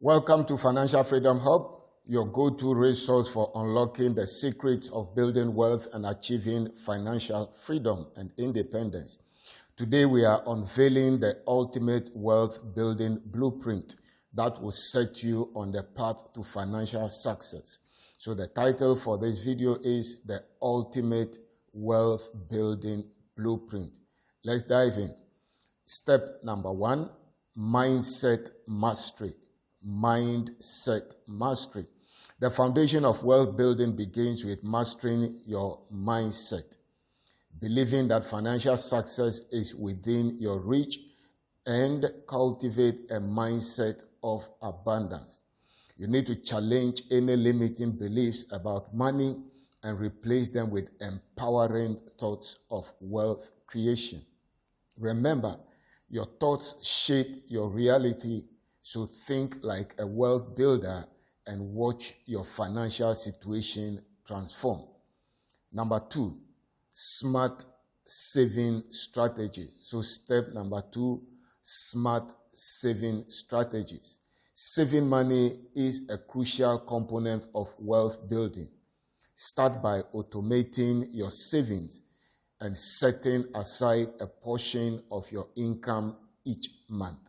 Welcome to Financial Freedom Hub, your go-to resource for unlocking the secrets of building wealth and achieving financial freedom and independence. Today we are unveiling the ultimate wealth building blueprint that will set you on the path to financial success. So the title for this video is The Ultimate Wealth Building Blueprint. Let's dive in. Step number 1, mindset mastery. Mindset mastery. The foundation of wealth building begins with mastering your mindset, believing that financial success is within your reach, and cultivate a mindset of abundance. You need to challenge any limiting beliefs about money and replace them with empowering thoughts of wealth creation. Remember, your thoughts shape your reality. So think like a wealth builder and watch your financial situation transform. Number 2, smart saving strategy. So step number 2, smart saving strategies. Saving money is a crucial component of wealth building. Start by automating your savings and setting aside a portion of your income each month.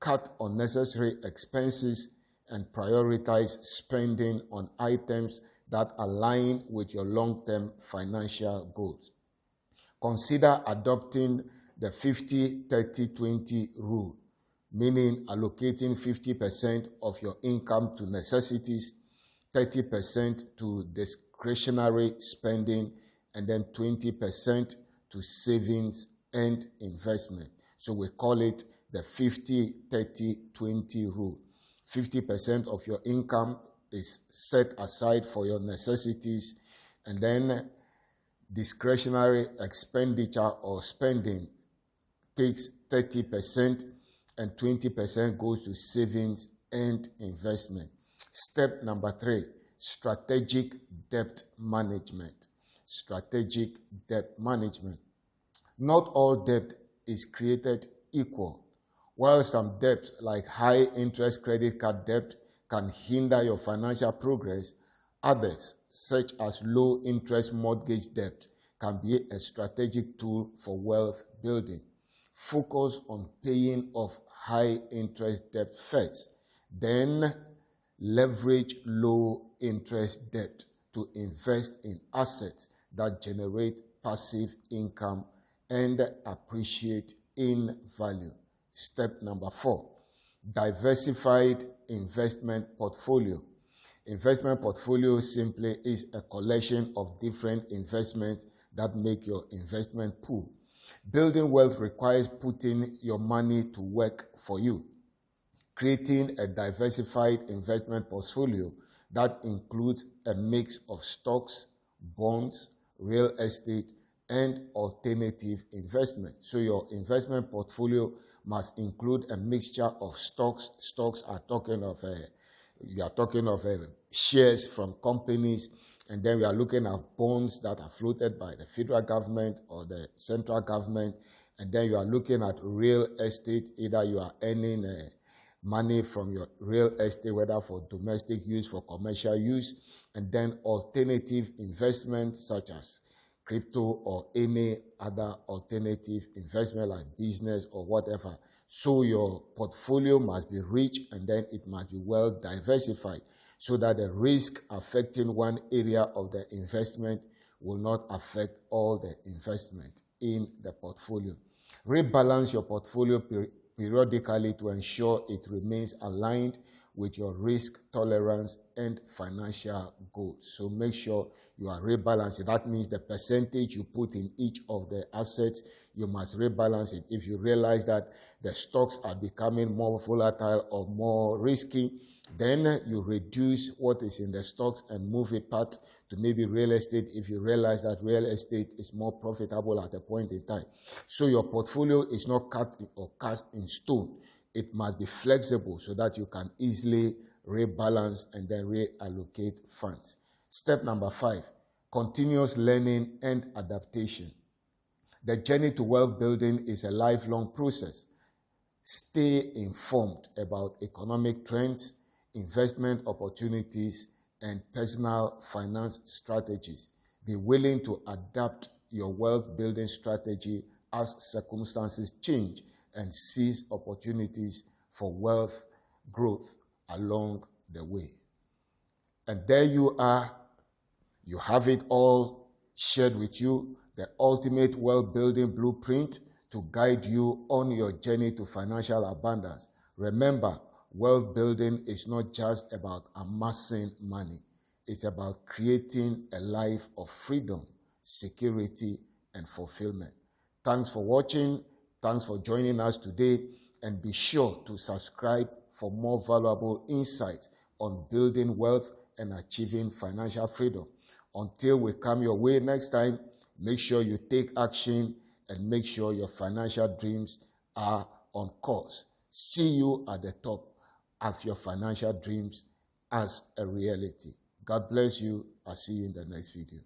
Cut unnecessary expenses and prioritize spending on items that align with your long-term financial goals. Consider adopting the 50-30-20 rule, meaning allocating 50% of your income to necessities, 30% to discretionary spending, and then 20% to savings and investment. So we call it the 50-30-20 rule. 50% of your income is set aside for your necessities, and then discretionary expenditure or spending takes 30%, and 20% goes to savings and investment. Step number 3, strategic debt management. Strategic debt management. Not all debt is created equal. While some debts, like high-interest credit card debt, can hinder your financial progress, others, such as low-interest mortgage debt, can be a strategic tool for wealth building. Focus on paying off high-interest debt first, then leverage low-interest debt to invest in assets that generate passive income and appreciate in value. Step number 4, diversified investment portfolio. Investment portfolio simply is a collection of different investments that make your investment pool. Building wealth requires putting your money to work for you. Creating a diversified investment portfolio that includes a mix of stocks, bonds, real estate, and alternative investment. So your investment portfolio must include a mixture of stocks. Stocks are talking of shares from companies, and then we are looking at bonds that are floated by the federal government or the central government, and then you are looking at real estate. Either you are earning money from your real estate, whether for domestic use, for commercial use, and then alternative investments such as crypto or any other alternative investment like business or whatever. So your portfolio must be rich, and then it must be well diversified so that the risk affecting one area of the investment will not affect all the investment in the portfolio. Rebalance your portfolio periodically to ensure it remains aligned with your risk tolerance and financial goals. So make sure you are rebalancing. That means the percentage you put in each of the assets, you must rebalance it. If you realize that the stocks are becoming more volatile or more risky, then you reduce what is in the stocks and move it part to maybe real estate if you realize that real estate is more profitable at a point in time. So your portfolio is not cut or cast in stone. It must be flexible so that you can easily rebalance and then reallocate funds. Step number 5, continuous learning and adaptation. The journey to wealth building is a lifelong process. Stay informed about economic trends, investment opportunities, and personal finance strategies. Be willing to adapt your wealth building strategy as circumstances change and seize opportunities for wealth growth along the way. And there you are. You have it all shared with you, the ultimate wealth building blueprint to guide you on your journey to financial abundance. Remember, wealth building is not just about amassing money. It's about creating a life of freedom, security, and fulfillment. Thanks for watching. Thanks for joining us today. And be sure to subscribe for more valuable insights on building wealth and achieving financial freedom. Until we come your way next time, make sure you take action and make sure your financial dreams are on course. See you at the top as your financial dreams as a reality. God bless you. I'll see you in the next video.